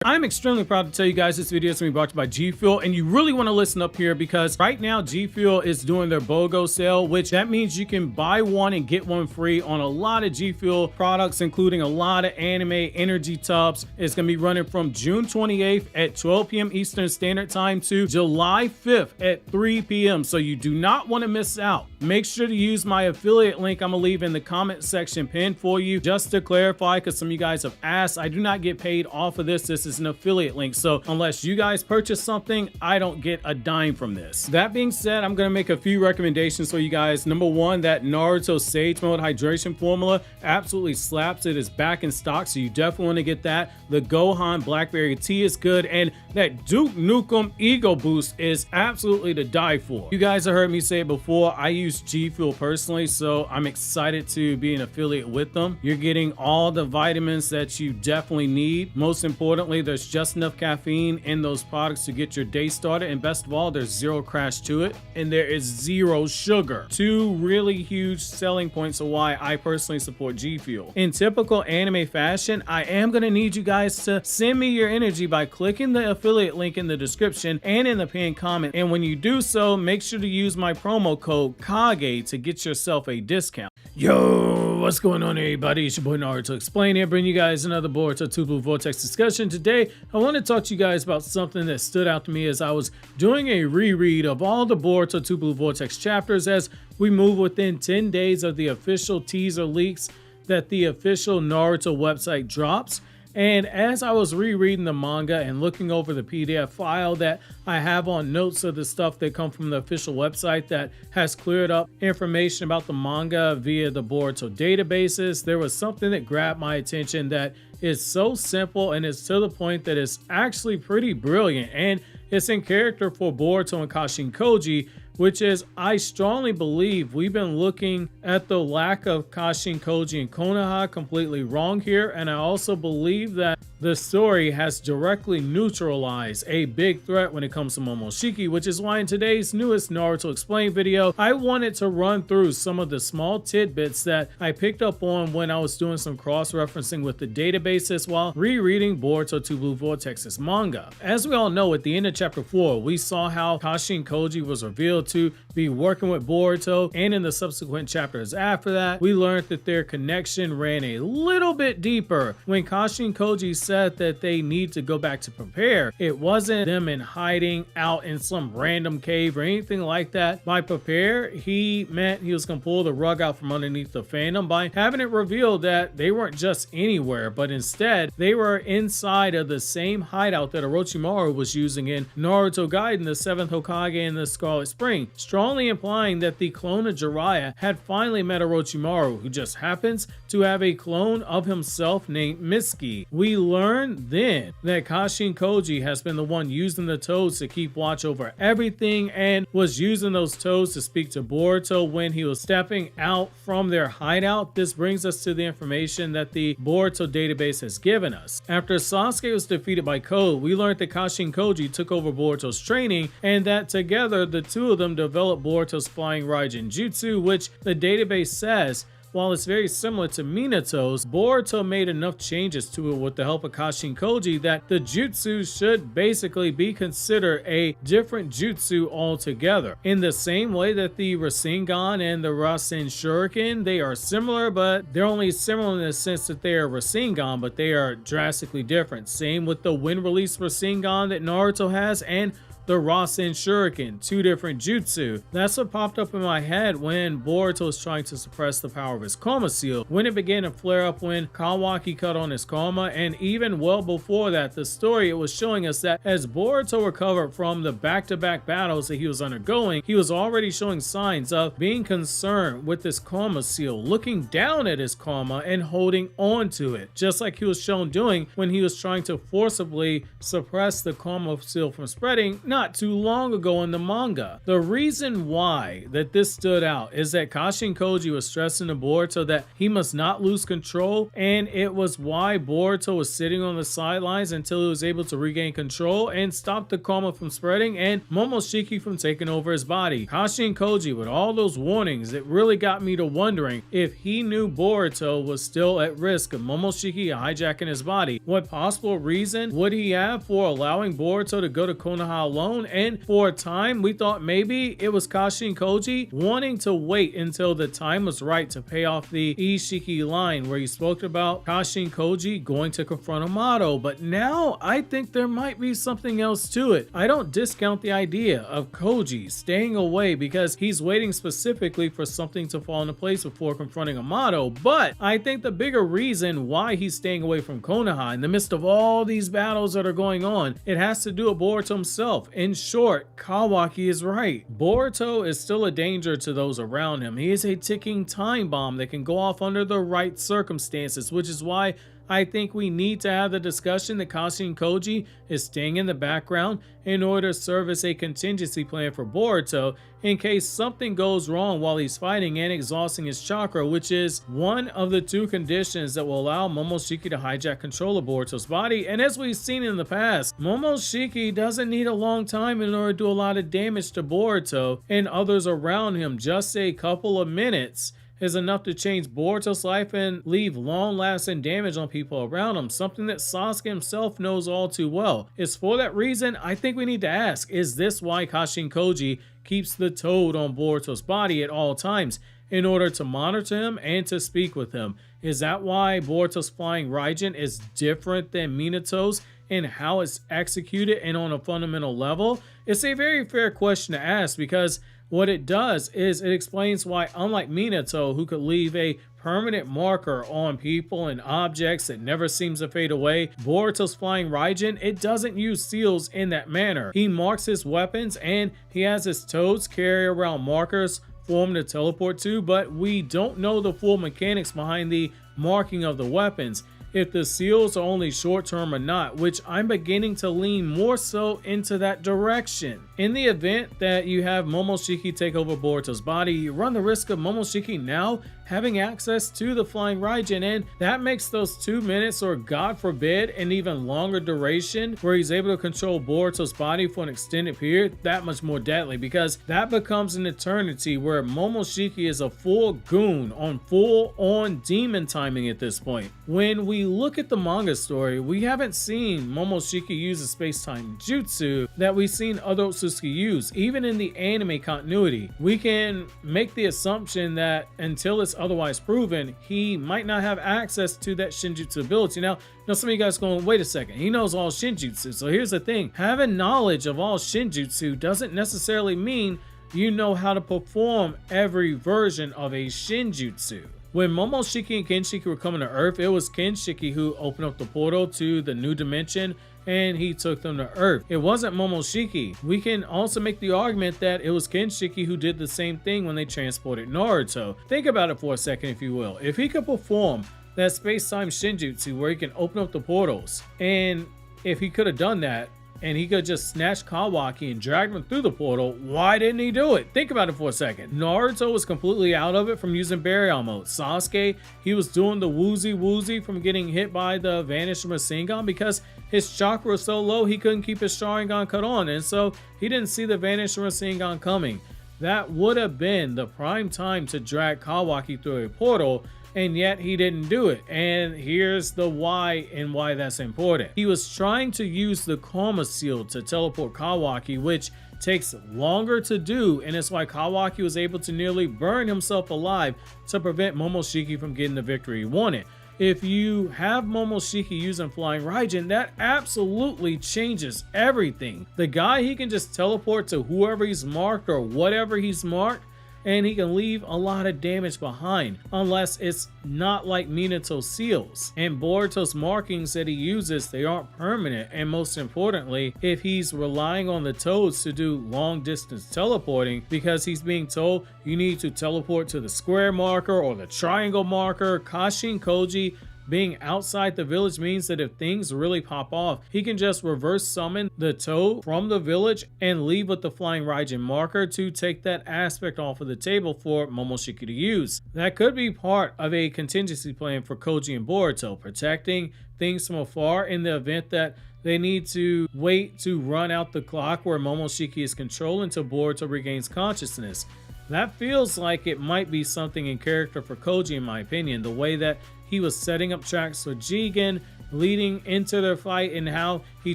I'm extremely proud to tell you guys this video is going to be brought to you by Gfuel, and you really want to listen up here because right now Gfuel is doing their BOGO sale, which that means you can buy one and get one free on a lot of Gfuel products, including a lot of anime energy tubs. It's going to be running from June 28th at 12 p.m. Eastern Standard Time to July 5th at 3 p.m. So you do not want to miss out. Make sure to use my affiliate link I'm going to leave in the comment section pinned for you. Just to clarify, because some of you guys have asked, I do not get paid off of this. This is an affiliate link. So unless you guys purchase something, I don't get a dime from this. That being said, I'm going to make a few recommendations for you guys. Number one, that Naruto Sage Mode hydration formula absolutely slaps. It is back in stock, so you definitely want to get that. The Gohan Blackberry Tea is good, and that Duke Nukem Ego Boost is absolutely to die for. You guys have heard me say it before, I use Gfuel personally, so I'm excited to be an affiliate with them. You're getting all the vitamins that you definitely need. Most importantly, there's just enough caffeine in those products to get your day started, and best of all, there's zero crash to it, and there is zero sugar. Two really huge selling points of why I personally support Gfuel. In typical anime fashion, I am going to need you guys to send me your energy by clicking the affiliate link in the description and in the pinned comment, and when you do so, make sure to use my promo code KAGE to get yourself a discount. Yo, what's going on everybody? It's your boy Naruto Explained here, bringing you guys another Boruto Vortex discussion. Today, I want to talk to you guys about something that stood out to me as I was doing a reread of all the Boruto Vortex chapters as we move within 10 days of the official teaser leaks that the official Naruto website drops. And as I was rereading the manga and looking over the PDF file that I have on notes of the stuff that come from the official website that has cleared up information about the manga via the Boruto databases, there was something that grabbed my attention that is so simple and it's to the point that it's actually pretty brilliant, and it's in character for Boruto and Kashin Koji, which is, I strongly believe we've been looking at the lack of Kashin Koji and Konoha completely wrong here, and I also believe that the story has directly neutralized a big threat when it comes to Momoshiki, which is why in today's newest Naruto Explained video, I wanted to run through some of the small tidbits that I picked up on when I was doing some cross-referencing with the databases while rereading Boruto Vortex's manga. As we all know, at the end of chapter 4, we saw how Kashin Koji was revealed to be working with Boruto, and in the subsequent chapters after that, we learned that their connection ran a little bit deeper. When Kashin Koji said that they need to go back to prepare, it wasn't them in hiding out in some random cave or anything like that. By prepare, he meant he was going to pull the rug out from underneath the fandom by having it revealed that they weren't just anywhere, but instead they were inside of the same hideout that Orochimaru was using in Naruto Gaiden, the 7th Hokage and the Scarlet Spring, strongly implying that the clone of Jiraiya had finally met Orochimaru, who just happens to have a clone of himself named Mitsuki. We learned then that Kashin Koji has been the one using the toads to keep watch over everything and was using those toads to speak to Boruto when he was stepping out from their hideout. This brings us to the information that the Boruto database has given us. After Sasuke was defeated by Code, we learned that Kashin Koji took over Boruto's training and that together the two of them developed Boruto's flying raijin jutsu, which the database says, while it's very similar to Minato's, Boruto made enough changes to it with the help of Kashin Koji that the jutsu should basically be considered a different jutsu altogether. In the same way that the Rasengan and the Rasen Shuriken, they are similar, but they're only similar in the sense that they are Rasengan, but they are drastically different. Same with the wind release Rasengan that Naruto has and the Rasen Shuriken, two different jutsu. That's what popped up in my head when Boruto was trying to suppress the power of his Karma Seal, when it began to flare up when Kawaki cut on his Karma, and even well before that, the story it was showing us that as Boruto recovered from the back-to-back battles that he was undergoing, he was already showing signs of being concerned with his Karma Seal, looking down at his Karma and holding on to it, just like he was shown doing when he was trying to forcibly suppress the Karma Seal from spreading, not not too long ago in the manga. The reason why that this stood out is that Kashin Koji was stressing to Boruto that he must not lose control, and it was why Boruto was sitting on the sidelines until he was able to regain control and stop the karma from spreading and Momoshiki from taking over his body. Kashin Koji, with all those warnings, it really got me to wondering if he knew Boruto was still at risk of Momoshiki hijacking his body. What possible reason would he have for allowing Boruto to go to Konoha alone? And for a time, we thought maybe it was Kashin Koji wanting to wait until the time was right to pay off the Ishiki line where he spoke about Kashin Koji going to confront Amato. But now I think there might be something else to it. I don't discount the idea of Koji staying away because he's waiting specifically for something to fall into place before confronting Amato, but I think the bigger reason why he's staying away from Konoha in the midst of all these battles that are going on, it has to do with Boruto himself. In short, Kawaki is right. Boruto is still a danger to those around him. He is a ticking time bomb that can go off under the right circumstances, which is why I think we need to have the discussion that Kashin Koji is staying in the background in order to serve as a contingency plan for Boruto in case something goes wrong while he's fighting and exhausting his chakra, which is one of the two conditions that will allow Momoshiki to hijack control of Boruto's body. And as we've seen in the past, Momoshiki doesn't need a long time in order to do a lot of damage to Boruto and others around him. Just a couple of minutes is enough to change Boruto's life and leave long-lasting damage on people around him, something that Sasuke himself knows all too well. It's for that reason I think we need to ask, is this why Kashin Koji keeps the toad on Boruto's body at all times in order to monitor him and to speak with him? Is that why Boruto's flying raijin is different than Minato's and how it's executed and on a fundamental level? It's a very fair question to ask because what it does is it explains why, unlike Minato, who could leave a permanent marker on people and objects that never seems to fade away, Boruto's flying raijin, it doesn't use seals in that manner. He marks his weapons and he has his toads carry around markers for him to teleport to, but we don't know the full mechanics behind the marking of the weapons, if the seals are only short-term or not, which I'm beginning to lean more so into that direction. In the event that you have Momoshiki take over Boruto's body, you run the risk of Momoshiki now having access to the flying raijin, and that makes those 2 minutes, or God forbid an even longer duration where he's able to control Boruto's body for an extended period, that much more deadly, because that becomes an eternity where Momoshiki is a full goon on full-on demon timing at this point. When we look at the manga story, we haven't seen Momoshiki use a space-time jutsu that we've seen other Otsutsuki use. Even in the anime continuity, we can make the assumption that until it's otherwise proven, he might not have access to that shinjutsu ability. Now some of you guys going, wait a second, he knows all shinjutsu. So here's the thing, having knowledge of all shinjutsu doesn't necessarily mean you know how to perform every version of a shinjutsu. When Momoshiki and Kinshiki were coming to Earth, it was Kinshiki who opened up the portal to the new dimension and he took them to Earth. It wasn't Momoshiki. We can also make the argument that it was Kinshiki who did the same thing when they transported Naruto. Think about it for a second, if you will. If he could perform that space-time shinjutsu where he can open up the portals, and if he could have done that, and he could just snatch Kawaki and drag him through the portal, why didn't he do it? Think about it for a second. Naruto was completely out of it from using Baryon mode. Sasuke, he was doing the woozy from getting hit by the vanished Rasengan because his chakra was so low he couldn't keep his Sharingan cut on, and so he didn't see the vanished Rasengan coming. That would have been the prime time to drag Kawaki through a portal, and yet he didn't do it. And here's the why and why that's important. He was trying to use the karma seal to teleport Kawaki, which takes longer to do, and it's why Kawaki was able to nearly burn himself alive to prevent Momoshiki from getting the victory he wanted. If you have Momoshiki using flying raijin, that absolutely changes everything. The guy, he can just teleport to whoever he's marked or whatever he's marked, and he can leave a lot of damage behind, unless it's not like Minato seals. And Boruto's markings that he uses, they aren't permanent, and most importantly, if he's relying on the toads to do long distance teleporting because he's being told you need to teleport to the square marker or the triangle marker, Kashin Koji being outside the village means that if things really pop off, he can just reverse summon the toe from the village and leave with the flying raijin marker to take that aspect off of the table for Momoshiki to use. That could be part of a contingency plan for Koji and Boruto, protecting things from afar in the event that they need to wait to run out the clock where Momoshiki is controlled until Boruto regains consciousness. That feels like it might be something in character for Koji, in my opinion, the way that he was setting up traps for Jigen leading into their fight, and how he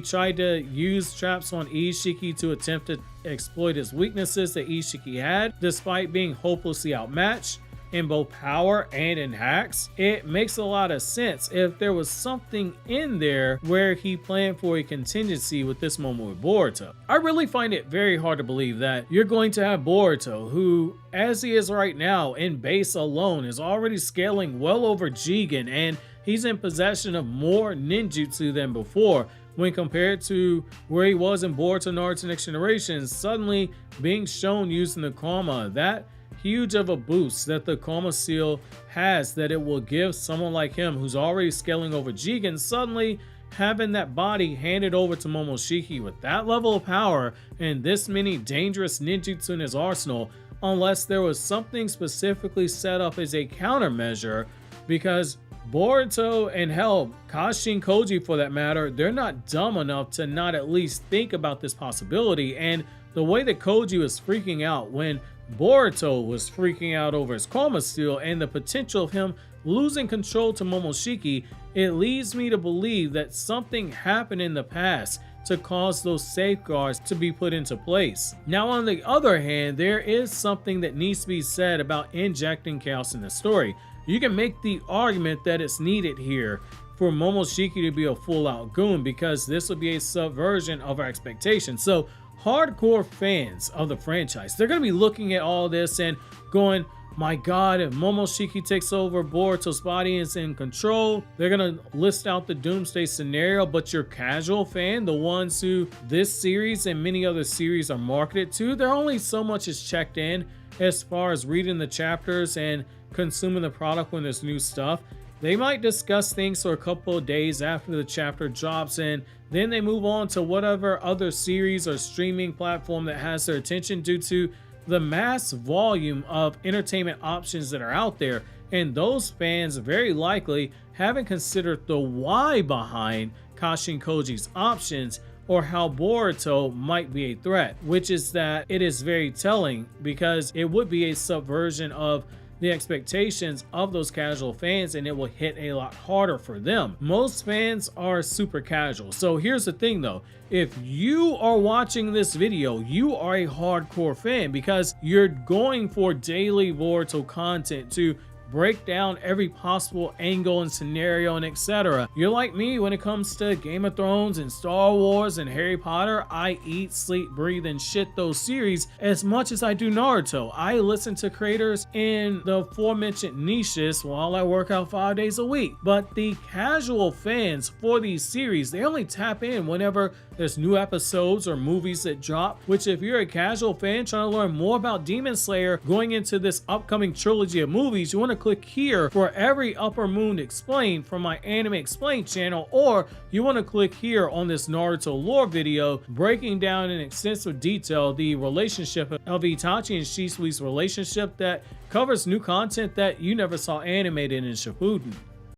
tried to use traps on Ishiki to attempt to exploit his weaknesses that Ishiki had, despite being hopelessly outmatched in both power and in hacks. It makes a lot of sense if there was something in there where he planned for a contingency with this moment with Boruto. I really find it very hard to believe that you're going to have Boruto, who, as he is right now in base alone, is already scaling well over Jigen, and he's in possession of more ninjutsu than before when compared to where he was in Boruto Naruto Next Generation, suddenly being shown using the karma. That huge of a boost that the karma seal has, that it will give someone like him who's already scaling over Jigen, suddenly having that body handed over to Momoshiki with that level of power and this many dangerous ninjutsu in his arsenal, unless there was something specifically set up as a countermeasure, because Boruto and hell, Kashin Koji for that matter, they're not dumb enough to not at least think about this possibility. And the way that Koji was freaking out when Boruto was freaking out over his karma seal and the potential of him losing control to Momoshiki, it leads me to believe that something happened in the past to cause those safeguards to be put into place. Now, on the other hand, there is something that needs to be said about injecting chaos in the story. You can make the argument that it's needed here for Momoshiki to be a full-out goon, because this would be a subversion of our expectations. So hardcore fans of the franchise, they're going to be looking at all this and going, my god, if Momoshiki takes over Boruto's body and is in control, they're going to list out the doomsday scenario. But your casual fan, the ones who this series and many other series are marketed to, they're only so much is checked in as far as reading the chapters and consuming the product when there's new stuff. They might discuss things for a couple of days after the chapter drops, and then they move on to whatever other series or streaming platform that has their attention, due to the mass volume of entertainment options that are out there. And those fans very likely haven't considered the why behind Kashin Koji's options, or how Boruto might be a threat, which is that it is very telling, because it would be a subversion of the expectations of those casual fans, and it will hit a lot harder for them. Most fans are super casual. So here's the thing though, if you are watching this video, you are a hardcore fan, because you're going for daily Boruto content to break down every possible angle and scenario and etc. You're like me when it comes to Game of Thrones and Star Wars and Harry Potter. I eat, sleep, breathe, and shit those series as much as I do Naruto. I listen to creators in the aforementioned niches while I work out 5 days a week. But the casual fans for these series, they only tap in whenever there's new episodes or movies that drop, which if you're a casual fan trying to learn more about Demon Slayer going into this upcoming trilogy of movies, you want to click here for every Upper Moon Explained from my Anime Explained channel, or you want to click here on this Naruto lore video breaking down in extensive detail the relationship of Itachi and Shisui's relationship that covers new content that you never saw animated in Shippuden.